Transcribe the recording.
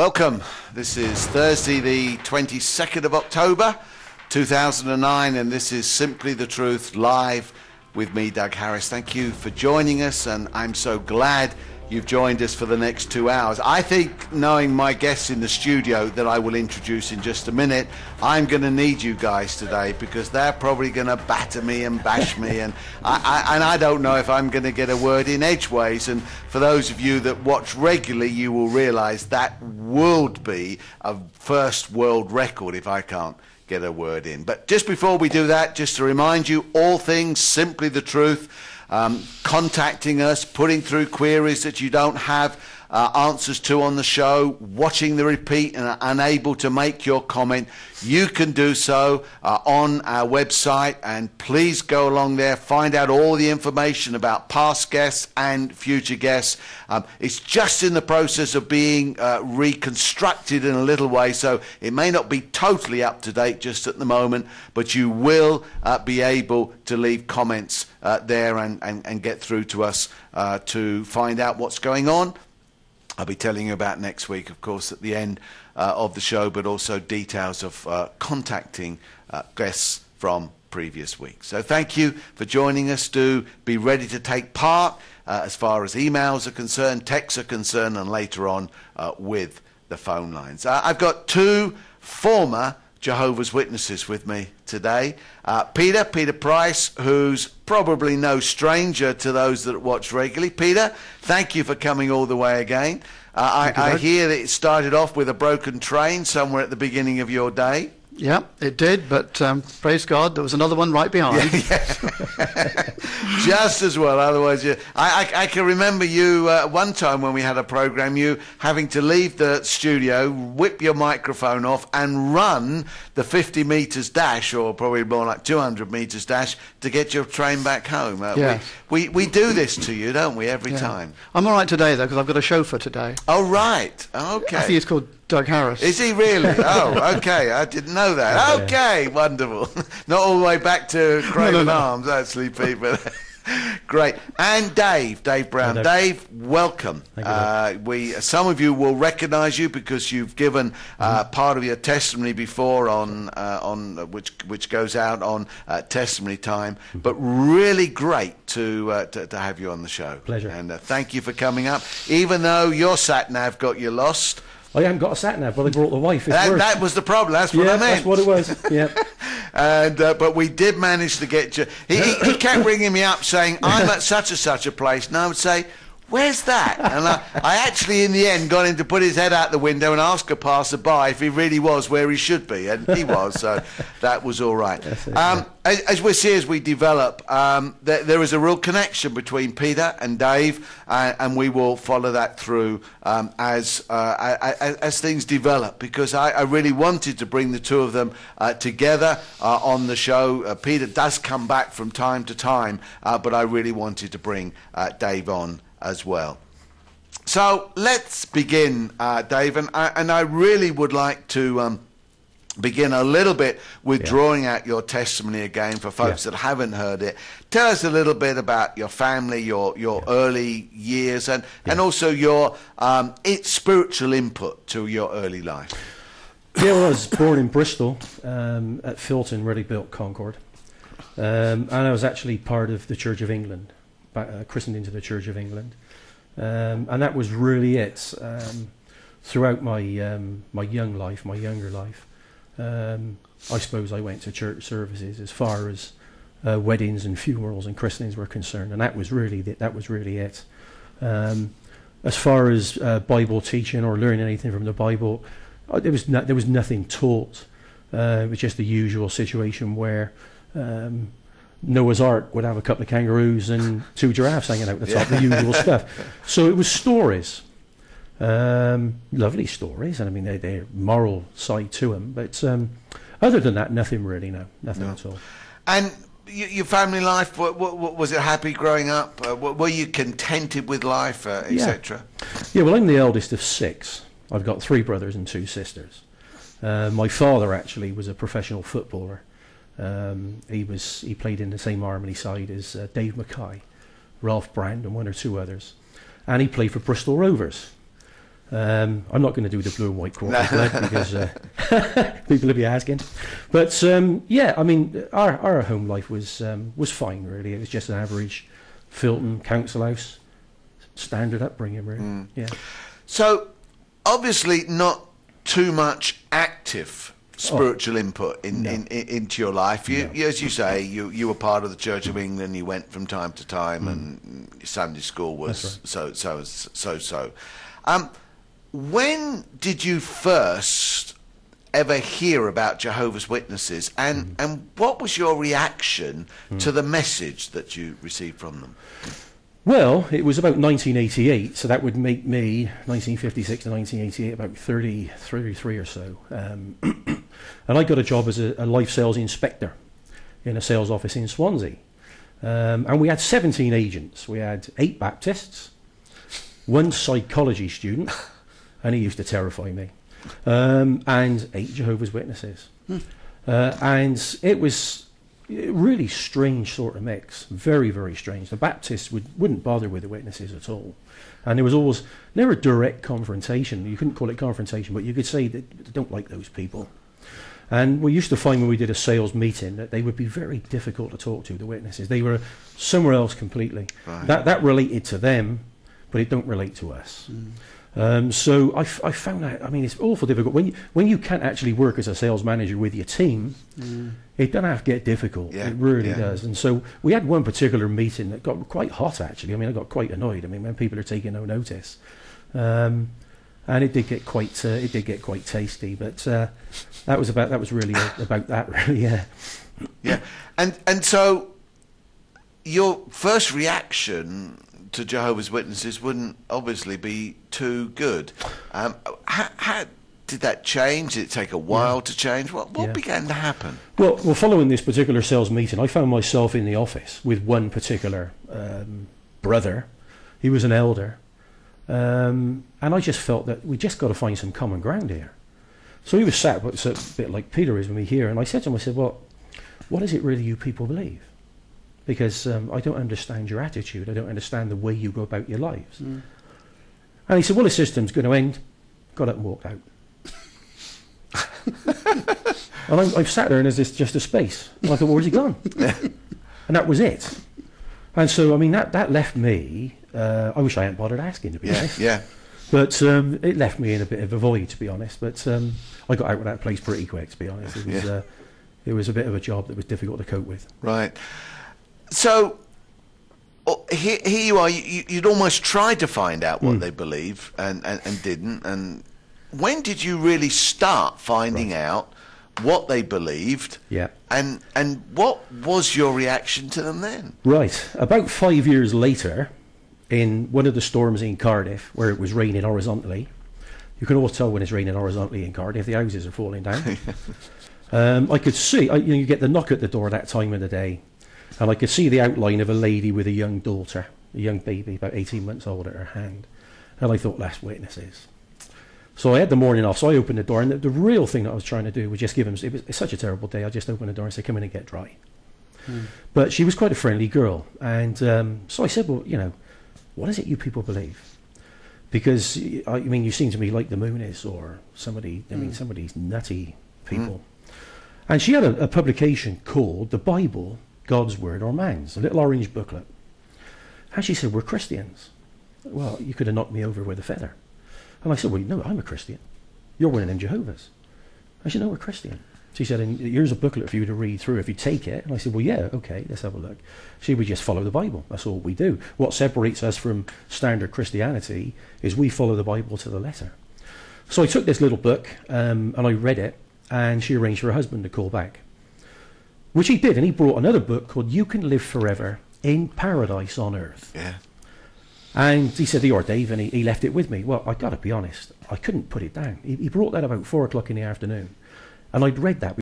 Welcome. This is Thursday, the 22nd of October, 2009, and this is Simply the Truth live with me, Doug Harris. Thank you for joining us, and I'm so glad you've joined us for the next 2 hours. I think, knowing my guests in the studio that I will introduce in just a minute, I'm going to need you guys today because they're probably going to batter me and bash me, and I don't know if I'm going to get a word in edgeways. And for those of you that watch regularly, you will realise that would be a first world record if I can't get a word in. But just before we do that, just to remind you, all things Simply the Truth. Contacting us, putting through queries that you don't have answers to on the show, watching the repeat and are unable to make your comment, you can do so on our website, and please go along there, find out all the information about past guests and future guests. It's just in the process of being reconstructed in a little way, so it may not be totally up to date just at the moment, but you will be able to leave comments there and get through to us to find out what's going on. I'll be telling you about next week, of course, at the end of the show, but also details of contacting guests from previous weeks. So thank you for joining us. Do be ready to take part as far as emails are concerned, texts are concerned, and later on with the phone lines. I've got two former Jehovah's Witnesses with me today. Peter Price, who's probably no stranger to those that watch regularly. Peter, thank you for coming all the way again. I hear that it started off with a broken train somewhere at the beginning of your day. Yeah, it did, but praise God, there was another one right behind. Yeah. Just as well, otherwise I can remember you one time when we had a program, you having to leave the studio, whip your microphone off and run the 50 metres dash, or probably more like 200 metres dash, to get your train back home. Yeah. We do this to you, don't we, every time? I'm all right today, though, because I've got a chauffeur today. Oh, right. Okay. I think he's called Doug Harris. Is he really? Oh, okay. I didn't know that. Okay, wonderful. Not all the way back to Craven Arms, actually, Pete, but great. And Dave Brown. Hello. Dave, welcome. Some of you will recognise you because you've given part of your testimony before on which goes out on testimony time. But really great to have you on the show. Pleasure. And thank you for coming up. Even though your sat nav got you lost. I haven't got a sat nav, but I brought the wife. That was the problem. That's what I meant. That's what it was. Yeah. And but we did manage to get you. He kept ringing me up saying, "I'm at such and such a place," and I would say, "Where's that?" And I actually, in the end, got him to put his head out the window and ask a passer-by if he really was where he should be, and he was. So that was all right. As we see, as we develop, there is a real connection between Peter and Dave, and we will follow that through as things develop, because I really wanted to bring the two of them together on the show. Peter does come back from time to time, but I really wanted to bring Dave on as well. So let's begin, Dave, and I really would like to begin a little bit with drawing out your testimony again for folks that haven't heard it. Tell us a little bit about your family, your early years, and also your spiritual input to your early life. Yeah, well, I was born in Bristol at Filton, where they built Concord, and I was actually part of the Church of England, christened into the Church of England, and that was really it throughout my younger life. I suppose I went to church services as far as weddings and funerals and christenings were concerned, and that was really it. As far as Bible teaching or learning anything from the Bible, there was nothing taught. It was just the usual situation where Noah's Ark would have a couple of kangaroos and two giraffes hanging out the top, the usual stuff. So it was stories, lovely stories, and I mean they're moral side to them. But other than that, nothing really. Nothing at all. And your family life, was it happy growing up? Were you contented with life, etc.? Yeah. Well, I'm the eldest of six. I've got three brothers and two sisters. My father actually was a professional footballer. He played in the same Harmony side as Dave Mackay, Ralph Brand and one or two others, and he played for Bristol Rovers. I'm not going to do the blue and white quarter blood because people will be asking. But yeah, I mean, our home life was fine, really. It was just an average Filton council house, standard upbringing, really. Yeah. So, obviously, not too much active spiritual input into your life. As you say, you were part of the Church of England. You went from time to time, and Sunday school was so. When did you first ever hear about Jehovah's Witnesses, and what was your reaction to the message that you received from them? Well, it was about 1988, so that would make me 1956 to 1988 about 33 or so. And I got a job as a life sales inspector in a sales office in Swansea. And we had 17 agents. We had 8 Baptists, 1 psychology student, and he used to terrify me, and 8 Jehovah's Witnesses. And it was a really strange sort of mix, very, very strange. The Baptists wouldn't bother with the witnesses at all. And there was always never direct confrontation. You couldn't call it confrontation, but you could say that they don't like those people. And we used to find when we did a sales meeting that they would be very difficult to talk to, the witnesses. They were somewhere else completely. Right. That related to them, but it don't relate to us. So I found that, I mean, it's awful difficult. When you can't actually work as a sales manager with your team, it does have to get difficult. It really does. And so we had one particular meeting that got quite hot, actually. I mean, I got quite annoyed. I mean, when people are taking no notice. And it did get quite tasty, but that was really about that, really. Yeah. And so your first reaction to Jehovah's Witnesses wouldn't obviously be too good. How did that change? Did it take a while to change? What began to happen? Well, following this particular sales meeting, I found myself in the office with one particular brother. He was an elder. And I just felt that we just got to find some common ground here. So he was sat a bit like Peter is with me here, and I said to him, I said, well, what is it really you people believe? Because I don't understand your attitude. I don't understand the way you go about your lives. And he said, well, the system's going to end. Got up and walked out. And I've sat there and there's just a space. And I thought, well, where's he gone? And that was it. And so, I mean, that left me, I wish I hadn't bothered asking, to be honest. Yeah. But it left me in a bit of a void, to be honest. But I got out of that place pretty quick, to be honest. It was a bit of a job that was difficult to cope with. Right. So here you are. You'd almost tried to find out what they believe and didn't. And when did you really start finding out what they believed? Yeah. And what was your reaction to them then? Right. About 5 years later, in one of the storms in Cardiff, where it was raining horizontally, you can always tell when it's raining horizontally in Cardiff. The houses are falling down. I could see. You get the knock at the door that time of the day. And I could see the outline of a lady with a young daughter, a young baby, about 18 months old, at her hand. And I thought, that's witnesses. So I had the morning off, so I opened the door, and the real thing that I was trying to do was just give them, it's such a terrible day, I just opened the door and said, come in and get dry. But she was quite a friendly girl. And so I said, well, what is it you people believe? Because, I mean, you seem to me like the moon is, or somebody, some of these nutty people. And she had a publication called The Bible, God's Word or Man's, a little orange booklet. And she said, we're Christians. Well, you could have knocked me over with a feather. And I said, well, no, I'm a Christian. You're one of them Jehovah's. I said, no, we're Christian. She said, and here's a booklet for you to read through if you take it. And I said, well, yeah, okay, let's have a look. She would just follow the Bible. That's all we do. What separates us from standard Christianity is we follow the Bible to the letter. So I took this little book and I read it, and she arranged for her husband to call back. Which he did, and he brought another book called You Can Live Forever in Paradise on Earth. Yeah. And he said, you're Dave, and he left it with me. Well, I got to be honest, I couldn't put it down. He brought that about 4 o'clock in the afternoon, and I'd read that